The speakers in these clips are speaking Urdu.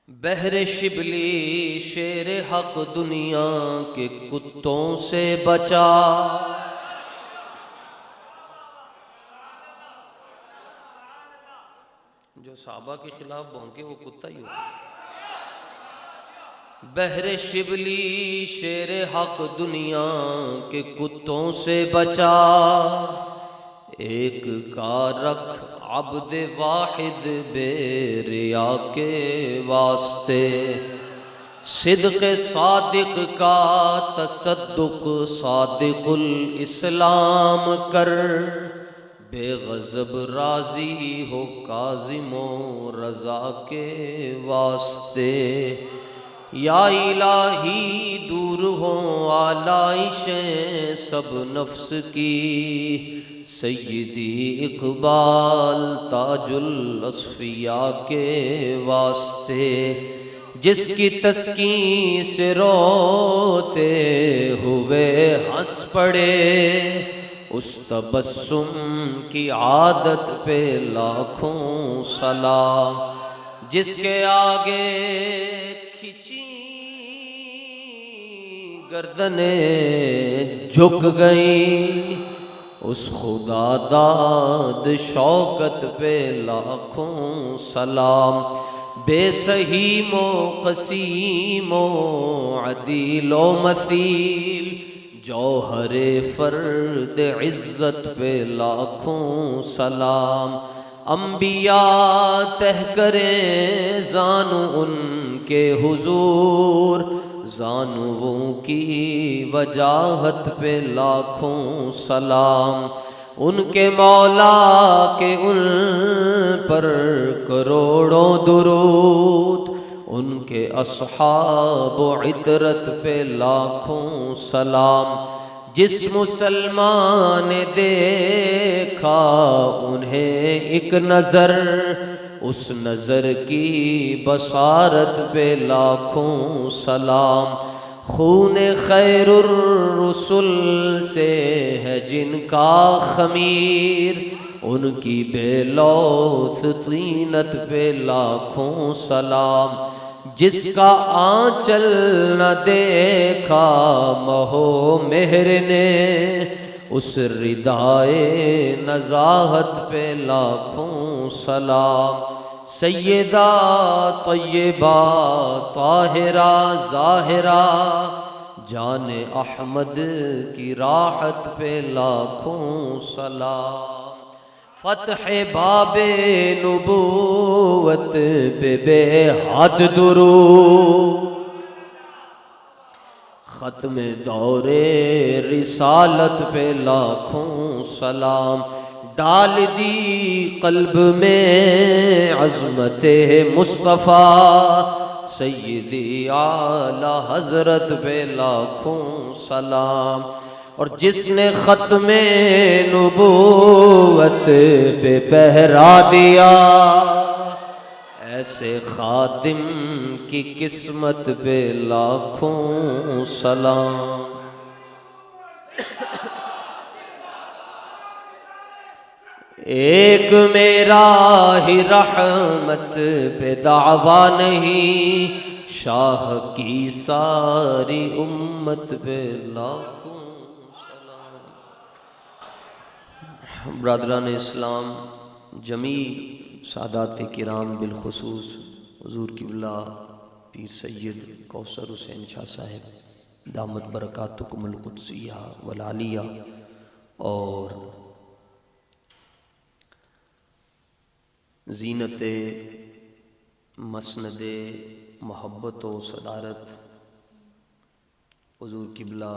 بحر شبلی شیر حق دنیا کے کتوں سے بچا، جو صحابہ کے خلاف بھونکے وہ کتا ہی ہوتا ہے۔ بحر شبلی شیر حق دنیا کے کتوں سے بچا، ایک کا رکھ عبد واحد بے ریا کے واسطے، صدق صادق کا تصدق صادق الاسلام کر، بے غضب راضی ہو کاظم و رضا کے واسطے، یا الہی دور ہوں آلائشیں سب نفس کی، سیدی اقبال تاج الاصفیاء کے واسطے، جس کی تسکین سے روتے ہوئے ہنس پڑے، اس تبسم کی عادت پہ لاکھوں سلام، جس کے آگے کھچی گردنیں جھک گئیں، اس خدا داد شوکت پہ لاکھوں سلام، بے سہیم و قسیم و عدیل و مثیل، جوہر فرد عزت پہ لاکھوں سلام، انبیاء تہ کریں زانو ان کے حضور، زانوؤں کی وجاہت پہ لاکھوں سلام، ان کے مولا کے ان پر کروڑوں درود، ان کے اصحاب و عطرت پہ لاکھوں سلام، جس مسلمان نے دیکھا انہیں ایک نظر، اس نظر کی بصارت پہ لاکھوں سلام، خون خیر الرسل سے ہے جن کا خمیر، ان کی بے لوث طینت پہ لاکھوں سلام، جس کا آنچل نہ دیکھا مہو مہر نے، اس ردائے نزاہت پہ لاکھوں سلام، سیدہ طیبہ طاہرہ ظاہرہ جان احمد کی راحت پہ لاکھوں سلام، فتح باب نبوت پہ بے حد درود، ختم دور رسالت پہ لاکھوں سلام، ڈال دی قلب میں عظمت مصطفیٰ، سیدی اعلی حضرت پہ لاکھوں سلام، اور جس نے ختم نبوت پہ پہرا دیا، ایسے خاتم کی قسمت پہ لاکھوں سلام، ایک میرا ہی رحمت پہ دعویٰ نہیں، شاہ کی ساری امت پہ لاکھوں سلام۔ برادران اسلام، جمیع سادات کرام، بالخصوص حضور قبلہ پیر سید کوثر حسین شاہ صاحب دامت برکاتکم القدسیہ والعالیہ، اور زینت مسند محبت و صدارت حضور قبلہ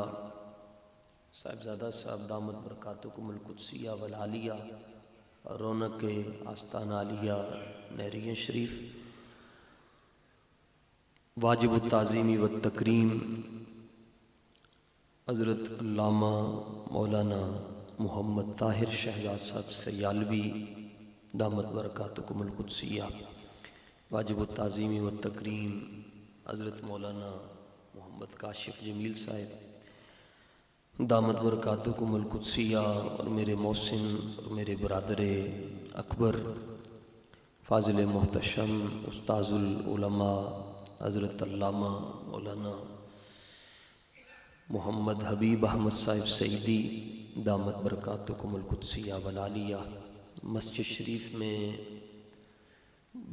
صاحبزادہ صاحب دامت برکاتکم القدسیہ والعالیہ، رونق آستانہ عالیہ نہریہ شریف، واجب التعظیم والتکریم حضرت علامہ مولانا محمد طاہر شہزاد صاحب سیالوی دامت برکاتکم القدسیہ، واجب التعظیم والتکریم حضرت مولانا محمد کاشف جمیل صاحب دامت برکاتکم القدسیہ، اور میرے محسن اور میرے برادر اکبر فاضل محتشم استاذ العلماء حضرت علامہ مولانا محمد حبیب احمد صاحب سعیدی دامت برکاتکم القدسیہ والعالیہ مسجد شریف میں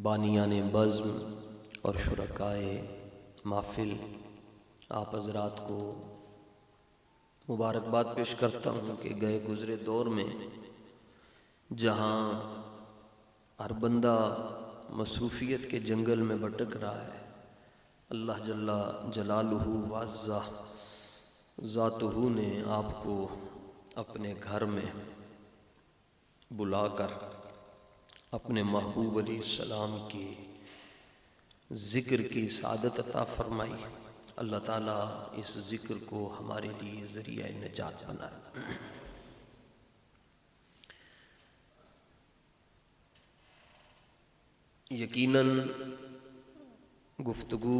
بانیان بزم اور شرکائے محفل آپ حضرات کو مبارکباد پیش کرتا ہوں کہ گئے گزرے دور میں جہاں ہر بندہ مصروفیت کے جنگل میں بھٹک رہا ہے، اللہ جل جلالہ وعزہ ذاتہ نے آپ کو اپنے گھر میں بلا کر اپنے محبوب علیہ السلام کی ذکر کی سعادت عطا فرمائی۔ اللہ تعالیٰ اس ذکر کو ہمارے لیے ذریعہ نجات بنائے۔ یقیناً گفتگو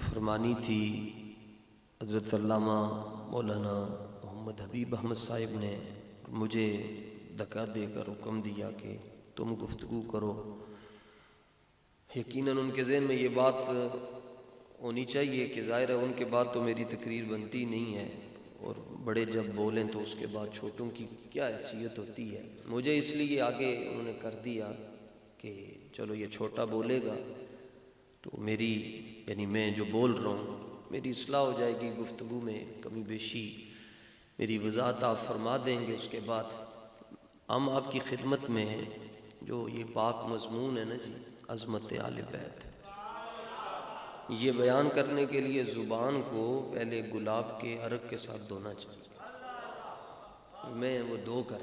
فرمانی تھی، حضرت علامہ مولانا محمد حبیب احمد صاحب نے مجھے دکا دے کر حکم دیا کہ تم گفتگو کرو۔ یقیناً ان کے ذہن میں یہ بات ہونی چاہیے کہ ظاہر ہے ان کے بعد تو میری تقریر بنتی نہیں ہے، اور بڑے جب بولیں تو اس کے بعد چھوٹوں کی کیا حیثیت ہوتی ہے۔ مجھے اس لیے آگے انہوں نے کر دیا کہ چلو یہ چھوٹا بولے گا تو میری یعنی میں جو بول رہا ہوں میری اصلاح ہو جائے گی، گفتگو میں کمی بیشی میری وضاحت آپ فرما دیں گے، اس کے بعد ہم آپ کی خدمت میں ہیں۔ جو یہ پاک مضمون ہے نا جی، عظمت آل بیت، یہ بیان کرنے کے لیے زبان کو پہلے گلاب کے عرق کے ساتھ دھونا چاہیے، میں وہ دھو کر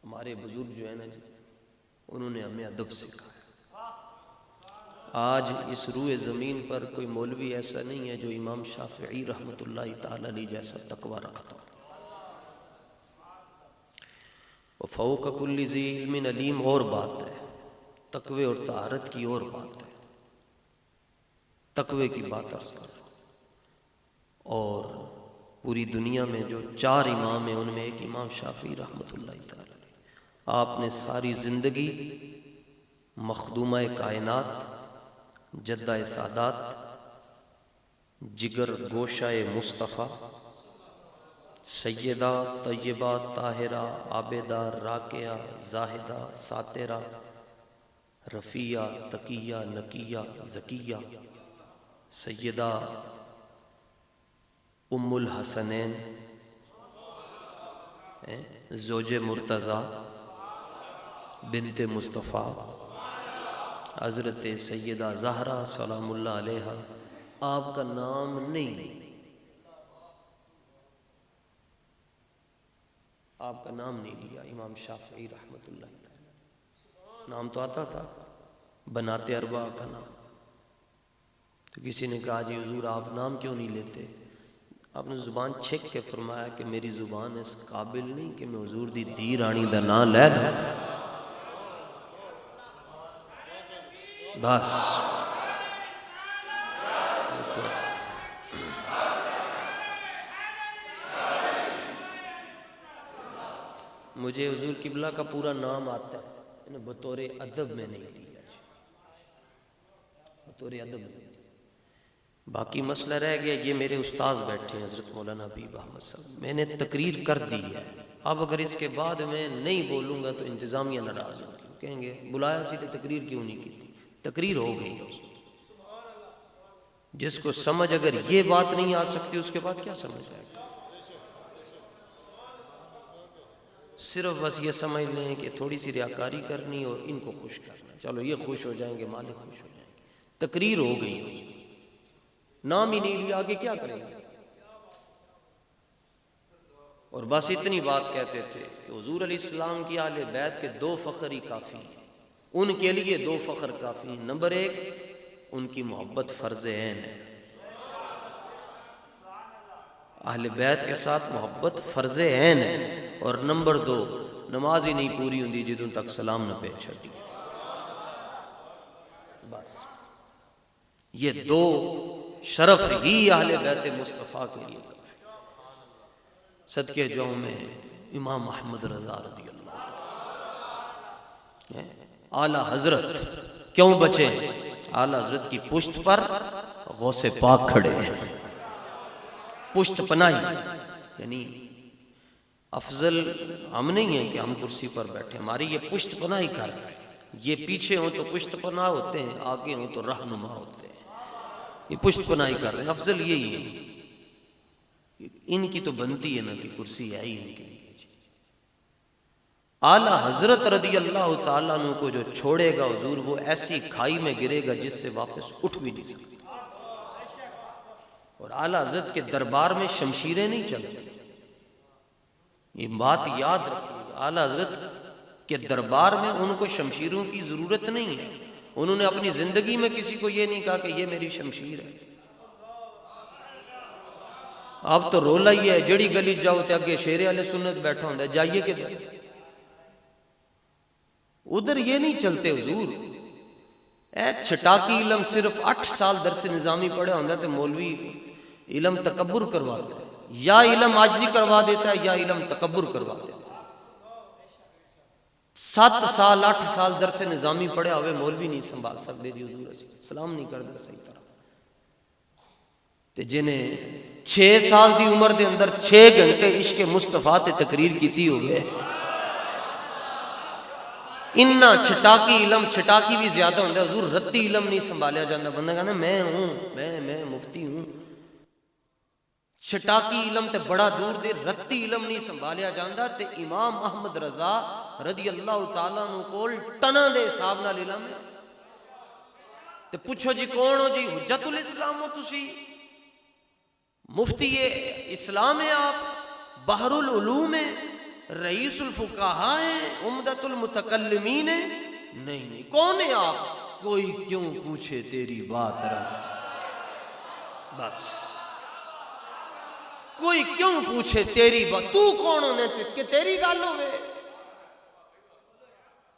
ہمارے بزرگ جو ہے نا جی انہوں نے ہمیں ادب سکھایا۔ آج اس روئے زمین پر کوئی مولوی ایسا نہیں ہے جو امام شافعی رحمۃ اللہ تعالی علیہ جیسا تقوی رکھتا۔ وفوق کل ذی علم علیم اور بات ہے، تقوی اور طہارت کی اور بات ہے، تقوی کی بات عرض کر رہا ہوں۔ اور پوری دنیا میں جو 4 امام ہیں ان میں ایک امام شافعی رحمۃ اللہ تعالی علیہ، آپ نے ساری زندگی مخدومہ کائنات، جدہ سادات، جگر گوشہ مصطفیٰ، سیدہ طیبہ طاہرہ عابدہ راکعہ زاہدہ ساترہ رفیہ تقیہ نقیہ زکیہ، سیدہ ام الحسنین زوج مرتضیٰ بنت مصطفیٰ، حضرت سیدہ زہرا سلام اللہ علیہا، آپ کا نام نہیں، آپ کا نام نہیں لیا امام شافعی رحمۃ اللہ تعالی۔ نام تو آتا تھا، بنات اربعہ کا نام۔ تو کسی نے کہا جی حضور آپ نام کیوں نہیں لیتے؟ آپ نے زبان چھک کے فرمایا کہ میری زبان اس قابل نہیں کہ میں حضور دی دھی رانی دا نام لے لوں، بس۔ مجھے حضور قبلہ کا پورا نام آتا ہے، بطور ادب میں نہیں لیا، بطور ادب نہیں۔ باقی مسئلہ رہ گیا، یہ میرے استاذ بیٹھے ہیں حضرت مولانا حبیب احمد صاحب، میں نے تقریر کر دی ہے، اب اگر اس کے بعد میں نہیں بولوں گا تو انتظامیہ ناراض ہوگی، کہیں گے بلایا سی تو تقریر کیوں نہیں کی تھی؟ تقریر ہو گئی ہے۔ جس کو سمجھ اگر یہ بات نہیں آ سکتی اس کے بعد کیا سمجھ آئے گا؟ صرف بس یہ سمجھ لیں کہ تھوڑی سی ریاکاری کرنی اور ان کو خوش کرنا، چلو یہ خوش ہو جائیں گے مالک خوش ہو جائیں گے، تقریر ہو گئی ہے، نام ہی نہیں لیا، آگے کیا کریں گے؟ اور بس اتنی بات کہتے تھے کہ حضور علیہ السلام کی اہل بیت کے 2 فخر ہی کافی ہیں، ان کے لیے 2 فخر کافی ہیں۔ نمبر 1 ان کی محبت فرض عین ہے، اہل بیت کے ساتھ محبت فرض عین ہے، اور نمبر 2 نماز ہی نہیں پوری ہوندی جدوں تک سلام نہ پیش چھڈی، بس یہ 2 شرف ہی اہل بیت مصطفیٰ کے لیے صدقے جاؤں میں امام محمد رضا رضی اللہ عنہ۔ اعلی حضرت کیوں بچے؟ اعلی حضرت کی پشت پر غوث پاک کھڑے ہیں، پشت پناہی، یعنی افضل ہم نہیں ہیں کہ ہم کرسی پر بیٹھے، ہماری یہ پشت پناہی کر رہے ہیں، یہ پیچھے ہوں تو پشت پناہ ہوتے ہیں، آگے ہوں تو رہنما ہوتے ہیں، یہ پشت پناہی کر رہے ہیں، افضل یہی ہے، ان کی تو بنتی ہے نا کہ کرسی ہے ہی ان کے لیے۔ اعلی حضرت رضی اللہ تعالیٰ عنہ کو جو چھوڑے گا حضور، وہ ایسی کھائی میں گرے گا جس سے واپس اٹھ بھی نہیں سکتا۔ اور اعلی حضرت کے دربار میں شمشیریں نہیں چلتی، یہ بات یاد رکھیے، اعلی حضرت کے دربار میں ان کو شمشیروں کی ضرورت نہیں ہے، انہوں نے اپنی زندگی میں کسی کو یہ نہیں کہا کہ یہ میری شمشیر ہے۔ اب تو رولا ہی ہے، جڑی گلی جاؤ تے اگے شیر اہل سنت بیٹھا ہوں، جائیے کہ ادھر یہ نہیں چلتے حضور۔ اے چھٹاکی علم صرف 8 سال درس نظامی پڑھا ہوندہ تو مولوی علم تکبر کرواتا ہے، یا علم عاجزی کروا دیتا ہے یا علم تکبر کروا دیتا ہے۔ 7 سال 8 سال درس نظامی پڑھے ہوئے مولوی نہیں سنبھال سکتے جی حضور، سلام نہیں کرتے صحیح طرح، تے جنہیں 6 سال دی عمر دے اندر 6 گھنٹے عشق مصطفیٰ تے تقریر کیتی ہوئے، انہا چھٹاکی علم، چھٹاکی بھی زیادہ ہوندہ ہے حضور، رتی علم نہیں سنبھالیا جاندہ، بندہ کہنا میں ہوں، میں مفتی ہوں، چھٹاکی علم تے بڑا دور دے، رتی علم نہیں سنبھالیا جاندہ، تے امام احمد رضا رضی اللہ تعالیٰ عنہ کول ٹنا دے حساب نال علم ہے، تے پوچھو جی کون ہو جی؟ حجت الاسلام ہو تسی، مفتی اسلام ہے آپ، بحر العلوم ہے، رئیس الفقہاء ہیں، عمدۃ المتکلمین ہیں، نہیں کون ہے آپ؟ کوئی کیوں پوچھے تیری بات رضا، بس کوئی کیوں پوچھے تیری بات، تو کون ہونے کہ تیری گال ہوئے،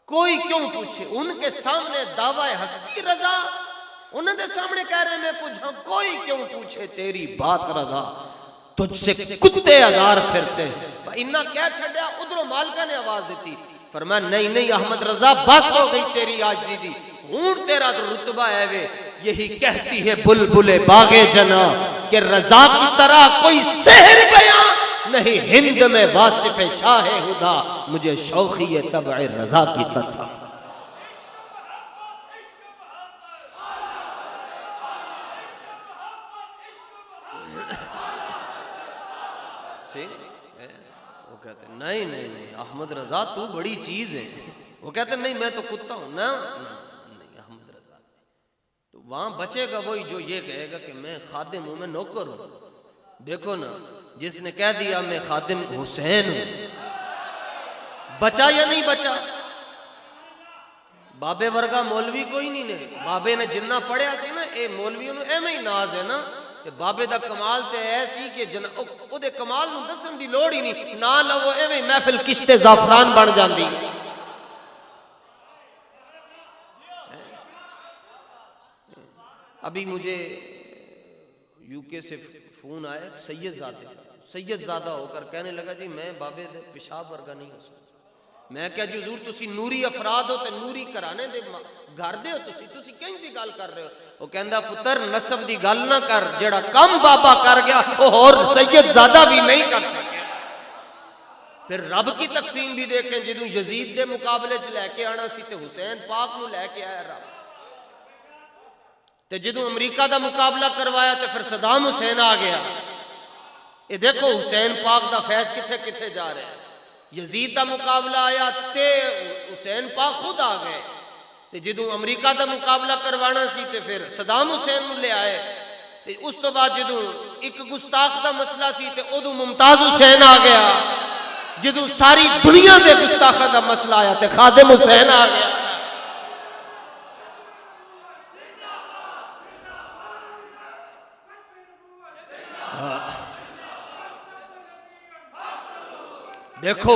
کوئی کیوں پوچھے، ان کے سامنے دعویٰ ہستی رضا، انہوں نے سامنے کہہ رہے میں کچھ ہم، کوئی کیوں پوچھے تیری بات رضا، تجھ سے کتے ہزار پھرتے ہیں۔ انہا کیا چھڑیا؟ ادھروں مالکہ نے آواز دیتی، فرمایا نہیں احمد رضا بس ہو گئی تیری آجزی دی، اونٹ تیرا تو رتبہ ہے وے، یہی کہتی ہے بلبل باغ جنا کہ رضا کی طرح کوئی سحر بیان نہیں ہند میں واصف شاہ ہدا، مجھے شوخی طبع رضا کی قسم۔ وہ کہتے ہیں نہیں احمد رضا تو بڑی چیز ہے، وہ کہتے ہیں نہیں میں تو کتا ہوں، نہیں احمد رضا، تو وہاں بچے گا وہی جو یہ کہے گا کہ میں خادم ہوں، میں نوکر ہوں۔ دیکھو نا جس نے کہہ دیا میں خادم حسین ہوں، بچا یا نہیں بچا؟ بابے ورگا مولوی کوئی نہیں نے، بابے نے جنہ پڑھیا سی نا، اے مولویوں نے اے میں ہی ناز ہے نا، کہ بابے دا کمال تے ایسی کہ او دے کمال نو دسن دی لوڑ ہی نہیں، نہ لو اے میں محفل کشتے زعفران بن جاندی۔ ابھی مجھے یو کے سے فون آیا سید زادہ ہو کر کہنے لگا جی میں بابے دے پیشاب ورگا نہیں ہو سکتا۔ میں کہا جی حضور تسی نوری افراد ہو تے نوری کرانے دے گھر دے ہو، تسی کہیں دی گل کر رہے ہو؟ وہ کہندا پتر نسب دی گل نہ کر، جڑا کم بابا کر گیا وہ اور سید زادہ بھی نہیں کر سکے۔ پھر رب کی تقسیم بھی دیکھیں، جدوں یزید دے مقابلے چ لے کے آنا سی تے حسین پاک نو لے کے آیا رب، تے جدوں امریکہ دا مقابلہ کروایا تے پھر صدام حسین آ گیا۔ یہ دیکھو حسین پاک دا فیض کتھے کتھے جا رہے ہیں۔ یزید دا مقابلہ آیا تے حسین پاک خود آ گئے، تے جدوں امریکہ دا مقابلہ کروانا سی تے پھر صدام حسین نو لے آئے، تے اس تو بعد جدوں ایک گستاخ دا مسئلہ سی تے ادوں ممتاز حسین آ گیا، جدوں ساری دنیا دے گستاخاں دا مسئلہ آیا تے خادم حسین آ گیا۔ دیکھو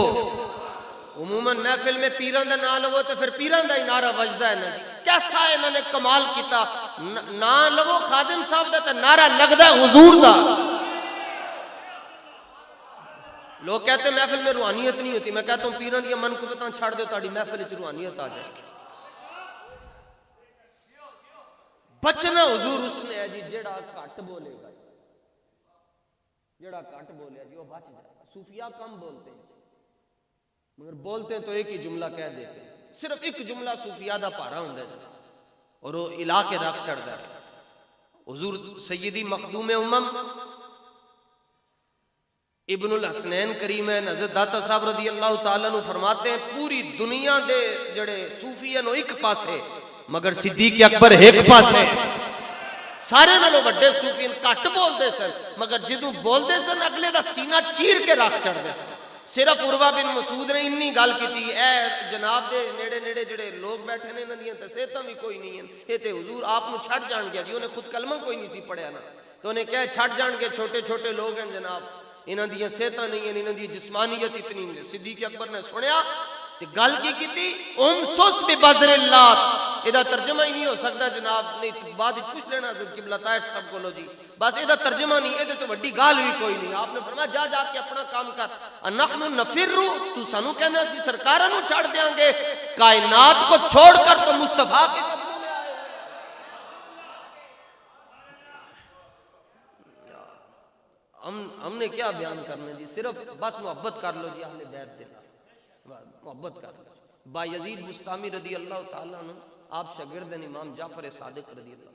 عموماً محفل میں پیران دا نہ لو تو پھر پیران دا ہی نعرہ وجدہ ہے نا جی، کیسا ہے انہوں نے کمال کیتا، نہ لو خادم صاحب دا تو نعرہ لگدا ہے حضور دا، لوگ کہتے ہیں محفل میں روحانیت نہیں ہوتی، میں کہتا ہوں پیران دی منقبتاں چھڑ دو تاڑی محفل وچ روحانیت آ جائے گی۔ بچنا حضور اس نے ہے جی جڑا گھٹ بولے گا، جڑا گھٹ بولے جی وہ بچ جائے گا۔ صوفیاء کم بولتے ہیں مگر بولتے ہیں تو ایک ہی جملہ کہہ دیتے ہیں، صرف ایک جملہ صوفیاء دا پارا ہوندا ہے اور وہ الہ کے رکھ چھڑدا ہے۔ حضور سیدی مخدوم امم ابن الحسنین کریمین حضرت داتا صاحب رضی اللہ تعالیٰ عنہ فرماتے ہیں پوری دنیا دے جڑے صوفی ہیں ایک پاسے مگر صدیق اکبر ایک پاسے، سارے نالوں بڑے صوفی کٹ بولتے سن مگر جدوں بولتے سن اگلے دا سینہ چیر کے رکھ چڑھتے سن۔ صرف عروہ بن مسعود نے انی گل کی اے جناب دے نیڑے نیڑے جڑے لوگ بیٹھے نے انہاں دیاں تے صحتاں بھی کوئی نہیں ہیں، اے تے حضور آپ نو چھڑ جان گیا جی، انہیں خود کلمہ کوئی نہیں سی پڑھیا نا، تو انہیں کہا چھڑ جان کے چھوٹے چھوٹے لوگ ہیں جناب، انہاں دیاں صحتاں نہیں ہیں، انہاں دی جسمانیت اتنی نہیں۔ صدیق اکبر نے سنیا تے گل کی تھی انسس ببذر اللہ، ادا ترجمہ ہی نہیں ہو سکتا جناب، نہیں بعد پوچھ لینا حضرت قبلہ طاہر صاحب کو، لو جی بس ادا ترجمہ نہیں، ادا تو بڑی گال بھی کوئی نہیں۔ آپ نے فرمایا جا جا کے اپنا کام کر، نحن نفر، تو سانو کہنا سی سرکاراں نو چھڑ دیاں گے، کائنات کو چھوڑ کر تو مصطفیٰ کے قدموں میں آئے۔ ہم نے کیا بیان کرنا جی، صرف بس محبت کر لو جی اہل بیت دے، محبت کر لو۔ بایزید بستامی رضی اللہ تعالیٰ عنہ آپ شاگرد ہیں امام جعفر صادق رضی اللہ،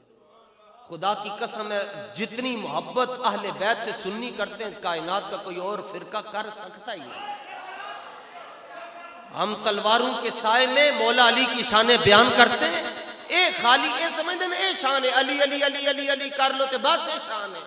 خدا کی قسم ہے جتنی محبت اہل بیت سے سنی کرتے ہیں کائنات کا کوئی اور فرقہ کر سکتا ہی نہیں۔ ہم تلواروں کے سائے میں مولا علی کی شانیں بیان کرتے ہیں، اے خالی اے سمجھتے ہیں اے شان ہے، علی علی علی علی علی کر لو تے بس اے شان ہے،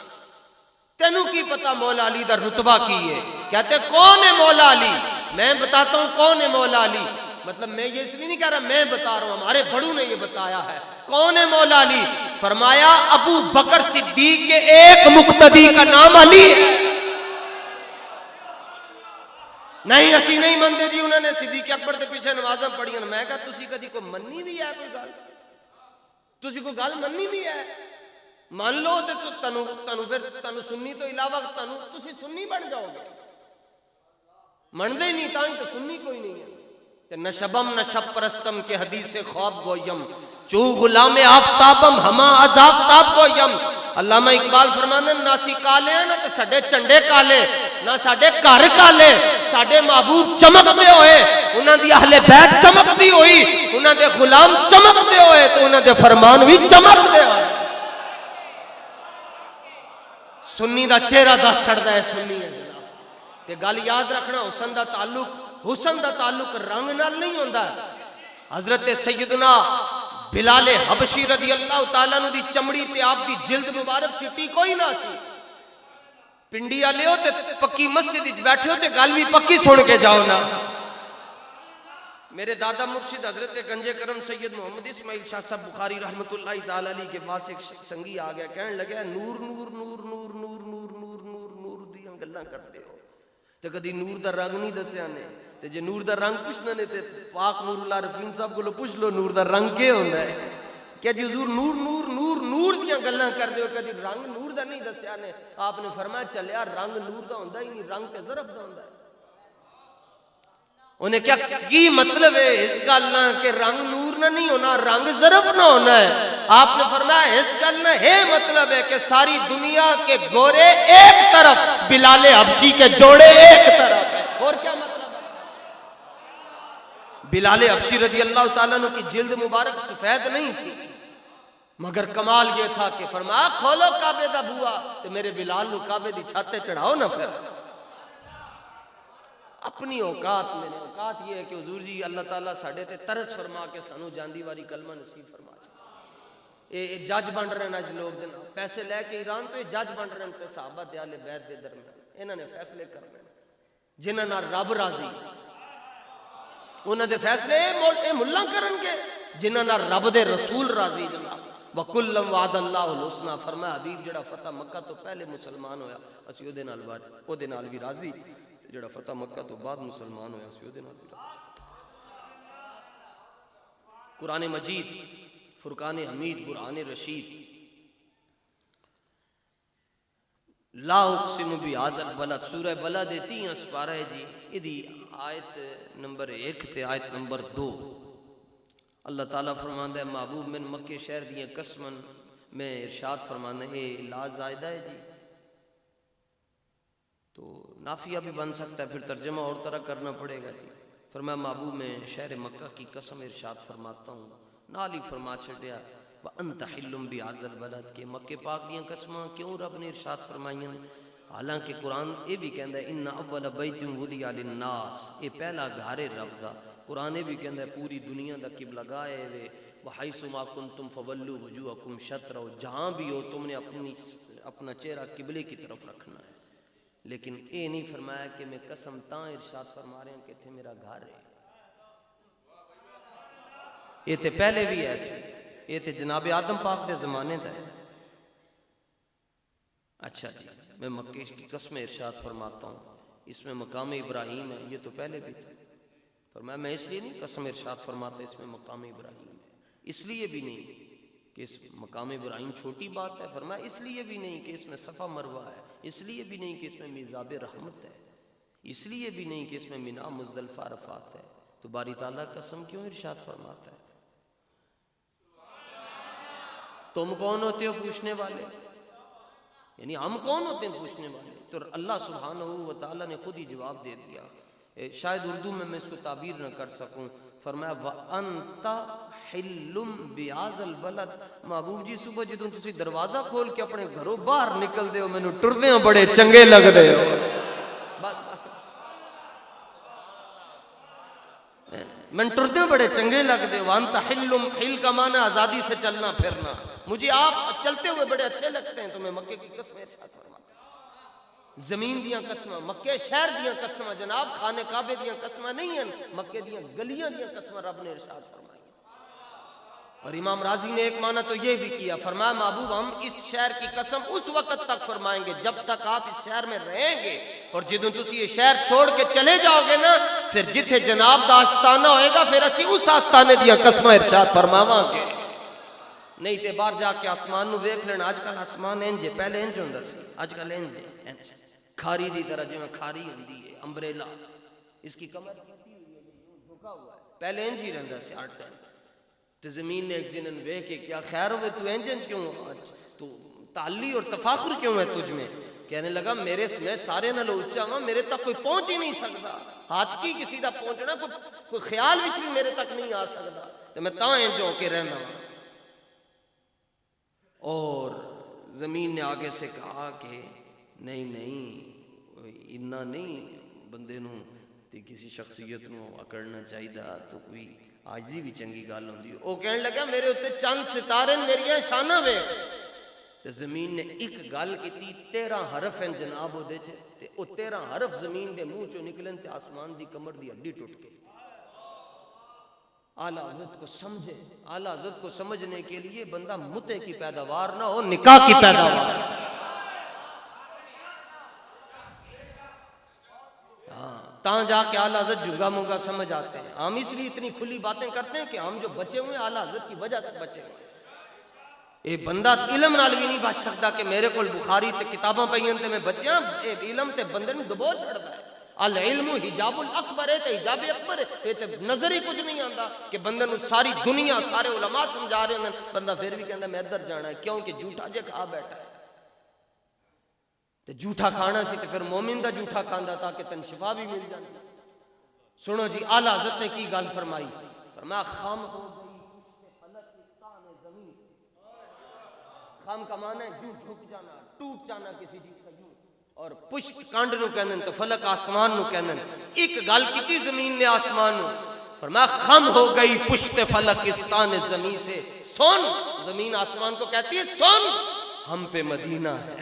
تینوں کی پتا مولا علی دا رتبہ کی ہے؟ کہتے کون ہے مولا علی؟ میں بتاتا ہوں کون ہے مولا علی، مطلب میں یہ اس لیے نہیں کہہ رہا، میں بتا رہا ہوں، ہمارے بڑوں نے یہ بتایا ہے۔ کون ہے مولا علی؟ فرمایا ابو بکر صدیق کے ایک مقتدی کا نام علی ہے۔ نہیں اسی نہیں مندے جی انہوں نے صدیق اکبر دے پیچھے نمازاں پڑھیاں، میں کہا تسی کدی کوئی مننی بھی ہے، کوئی گل تسی کوئی گل مننی بھی ہے؟ مان لو تے تنو پھر تنو سنی تو علاوہ تسی سنی بن جاؤ گے، مندے ہی نہیں تائیں تو سنی کوئی نہیں ہے۔ نشبم نشب پرستم کے حدیث خواب گویم، چو غلام آفتابم ہما از آفتاب گویم۔ علامہ اقبال فرمانے ناسی کالے ہیں نا تے ساڈے چنڈے کالے، نہ ساڈے گھر کالے، ساڈے محبوب چمکتے ہوئے، انہاں دی اہل بیت چمکتی ہوئی، انہاں دے غلام چمکتے ہوئے تو انہاں دے فرمان بھی چمکتے ہوئے۔ سنی دا چہرہ دس چڑھتا ہے، سنی ہے جناب، کہ گل یاد رکھنا حسن دا تعلق رنگ نال نہیں ہوندہ۔ حضرت سیدنا بلال حبشی رضی اللہ تعالیٰ عنہ دی چمڑی تے آپ دی جلد مبارک چٹی کوئی نہ سی، پنڈی آلے ہو تے پکی مسجد اچ بیٹھے ہو تے گل بھی پکی سن کے جاؤ نا۔ میرے دادا مرشد حضرت گنج کرم سید محمد اسماعیل شاہ صاحب بخاری رحمت اللہ تعالیٰ علیہ کے پاس ایک سنگی آ گیا، کہنے لگا نور نور نور نور نور نور نور نور نور دیاں گلاں کرتے ہو تے کدی نور دا رنگ نہیں دسیا نے، تے جے نور دا رنگ پوچھنا نے تے پاک نور اللہ رفین صاحب کو پوچھ لو نور دا رنگ کیا ہوندا ہے؟ کہ جی حضور نور نور نور نور دیاں گلاں کردے ہو، کدی رنگ نور دا نہیں دسیا نے۔ آپ نے فرمایا چلیا رنگ نور دا ہوندا ہی نہیں، رنگ تے ظرف دا ہوندا ہے۔ انہیں کیا کی مطلب ہے اس گل نہ کہ رنگ نور نہ نہیں ہونا، رنگ ظرف نہ ہونا ہے؟ آپ نے فرمایا اس گل نہ ہے مطلب ہے کہ ساری دنیا کے گورے ایک طرف، بلال حبشی کے جوڑے ایک طرف ہے، اور کیا مطلب ہے؟ بلال حبشی رضی اللہ تعالیٰ عنہ کی جلد مبارک سفید نہیں تھی، مگر کمال یہ تھا کہ فرمایا کھولو کعبے دا بوا تو میرے بلال نو کعبے دی چھاتے چڑھاؤ نہ۔ پھر اپنی اوقات میں نے اوقات یہ ہے کہ حضور جی اللہ تعالیٰ ساڑھے تے ترس فرما کے سانو جاندی واری کلمہ نصیب فرما چھے۔ اے جج بن رہے ہیں آج لوگ جناب، پیسے لے کے ایران تو یہ جج بن رہے ہیں تے صحابہ تے اہل بیت دے درمیان، انہوں نے فیصلے کرنے جنہاں نہ رب راضی، انہوں نے فیصلے اے ملہ کرن گے جنہاں نہ رب دے رسول راضی جناب۔ وَكُلًّا وَعَدَ اللَّهُ الْحُسْنَى، فرمایا حبیب جڑا فتح مکہ تو پہلے مسلمان ہویا اسی او دے نال بھی راضی، جڑا فتح مکہ تو بعد مسلمان ہویا اسی او دے نال بھی راضی۔ قرآن مجید، فرقان حمید، برہان رشید، لا اقسم بہذا البلد سورہ بلد 3 سپارہ ہے جی ادھی آیت نمبر 1 تے آیت نمبر 2 اللہ تعالیٰ فرماندا ہے محبوب من مکے شہر دیاں قسمن میں ارشاد فرمانا ہے لا زائدہ ہے جی تو نافیہ بھی بن سکتا ہے پھر ترجمہ اور طرح کرنا پڑے گا جی فرمایا محبوب میں شہر مکہ کی قسم ارشاد فرماتا ہوں نال ہی فرما چھڑیا وَأَنْتَ حِلٌّ بِهَذَا الْبَلَدِ کہ مکے پاک دیاں قسماں کیوں رب نے ارشاد فرمائیاں حالانکہ قرآن یہ بھی کہندا ہے ان اول بیت وضع للناس یہ پہلا گھر رب دا قرآن بھی کہندا ہے پوری دنیا دا قبلہ گاہ ہے وحیث ما کنتم فولوا وجوہکم شطرہ جہاں بھی ہو تم نے اپنا چہرہ قبلے کی طرف رکھنا ہے لیکن یہ نہیں فرمایا کہ میں قسم تاں ارشاد فرما رہے ہیں کہ تھے میرا گھر ہے یہ تے پہلے بھی ایسے یہ تے جناب آدم پاک دے زمانے دا ہے اچھا جی میں مکے کی قسم ارشاد فرماتا ہوں اس میں مقام ابراہیم ہے یہ تو پہلے بھی تھا فرمایا میں اس لیے نہیں قسم ارشاد فرماتا اس میں مقام ابراہیم ہے اس لیے بھی نہیں کہ اس مقام ابراہیم چھوٹی بات ہے فرمایا اس لیے بھی نہیں کہ اس میں صفا مروہ ہے اس لیے بھی نہیں کہ اس میں میزاب رحمت ہے اس لیے بھی نہیں کہ اس میں مینا مزدلفہ عرفات ہے تو باری تعالیٰ قسم کیوں ارشاد فرماتا ہے تم کون ہوتے ہو پوچھنے والے یعنی ہم کون ہوتے ہیں پوچھنے والے تو اللہ سبحانہ و تعالیٰ نے خود ہی جواب دے دیا شاید اردو میں اس کو تعبیر نہ کر سکوں فرمایا وَأَنْتَ حِلٌّ بِهَذَا الْبَلَدِ محبوب جی صبح جدوں تسی دروازہ کھول کے اپنے گھروں باہر نکل دے ہو مینوں ٹردے ہو بڑے چنگے لگ دے ہو میں ٹردے ہو بڑے چنگے لگ دے ہو وَأَنْتَ حِلٌّ حِل کا معنی آزادی سے چلنا پھرنا مجھے آپ چلتے ہوئے بڑے اچھے لگتے ہیں تو میں مکے کی قسم ارشاد فرماتا زمین دیاں قسمہ مکے شہر دیاں قسمہ جناب خانہ کعبے دیاں قسمہ نہیں ہیں مکے دیاں گلیاں دیاں قسمہ رب نے ارشاد فرمائی اور امام راضی نے ایک معنی تو یہ بھی کیا فرمایا محبوب ہم اس شہر کی قسم اس وقت تک فرمائیں گے جب تک آپ اس شہر میں رہیں گے اور جدوں تسی یہ شہر چھوڑ کے چلے جاؤ گے نا پھر جتھے جناب دا آستانہ ہوئے گا پھر اسی اس آستانے دیاں قسمہ ارشاد فرماواں گے نہیں تے باہر جا کے آسمان نو ویکھ لینا آج کل آسمان انج ہے پہلے انج ہوندا سی آج کل انج ہے کھاری دی طرح جو کھاری ہوندی ہے امبریلا اس کی کمر کٹی ہوئی ہے جھکا ہوا ہے پہلے انج ہی رہندا سی ہر ٹائم تے زمین نے ایک دن ویکھ کے کیا خیر ہوئے تو انج کیوں تو تعلی اور تفاخر کیوں ہے تجھ میں کہنے لگا میرے میں سارے نالوں اونچا ہاں میرے تک کوئی پہنچ ہی نہیں سکتا ہاتھ کی کسی دا پہنچنا کوئی خیال وچ بھی میرے تک نہیں آ سکتا تے میں تاں انج ہو کے رہنا اور زمین نے آگے سے کہا کہ نہیں اتنا نہیں بندے نو تے کسی شخصیت نو اکڑنا چاہیے تو کوئی آجزی بھی چنگی گل ہوندی او کہنے لگا میرے اوتے چند ستارے میریاں شاناں ویکھ تے زمین نے ایک گل کیتی 13 حرف ہیں جناب اودے چ تے او 13 حرف زمین دے منہ چوں نکلن تے آسمان دی کمر دی ہڈی ٹوٹ گئی اعلیٰ حضرت کو سمجھے اعلیٰ حضرت کو سمجھنے کے لیے بندہ متے کی پیداوار نہ ہو نکاح کی پیداوار تاں جا کے اعلیٰ حضرت جھگا مگا سمجھ آتے ہیں ہم اس لیے اتنی کھلی باتیں کرتے ہیں کہ ہم جو بچے ہوئے ہیں اعلیٰ حضرت کی وجہ سے بچے ہوئے اے بندہ علم نال بھی نہیں بچ سکتا کہ میرے کول بخاری تے کتاباں پئیاں تے میں بچیاں اے علم تے بندے نوں دبو چھڑدا ہے العلم حجاب الاکبر ہے تے حجاب اکبر ہے تے نظر ہی کچھ نہیں آندا کہ بندے نوں ساری دنیا سارے علماء سمجھا رہے ہیں بندہ پھر بھی کہندا میں ادھر جانا ہے کیوں کہ جھوٹا جے کھا بیٹھا ہے تے جھوٹا کھانا سی تے پھر مومن دا جھوٹا کھاندا تاکہ تن شفا بھی مل جاندی سنو جی اعلیٰ حضرت نے کی گل فرمائی فرمایا خم ہو گئی فلکستان زمین خم کا معنی ہے یوں جھک جانا ٹوٹ جانا کسی چیز کا یوں اور پشت کانڈ نو کہندن تو فلک آسمان نو کہندن ایک گل کیتی زمین نے آسمان نو فرمایا خم ہو گئی پشت فلکستان زمین سے سن زمین آسمان کو کہتی ہے سن ہم پہ مدینہ ہے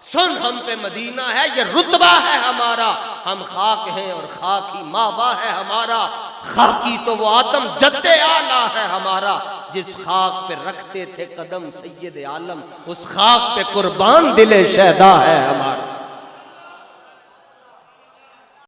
سن ہم پہ مدینہ ہے یہ رتبہ ہے ہمارا ہم خاک ہیں اور خاک ہی ماوا ہے ہمارا خاکی تو وہ آدم جد اعلیٰ ہے ہمارا جس خاک پہ رکھتے تھے قدم سید عالم اس خاک پہ قربان دل شہدا ہے ہمارا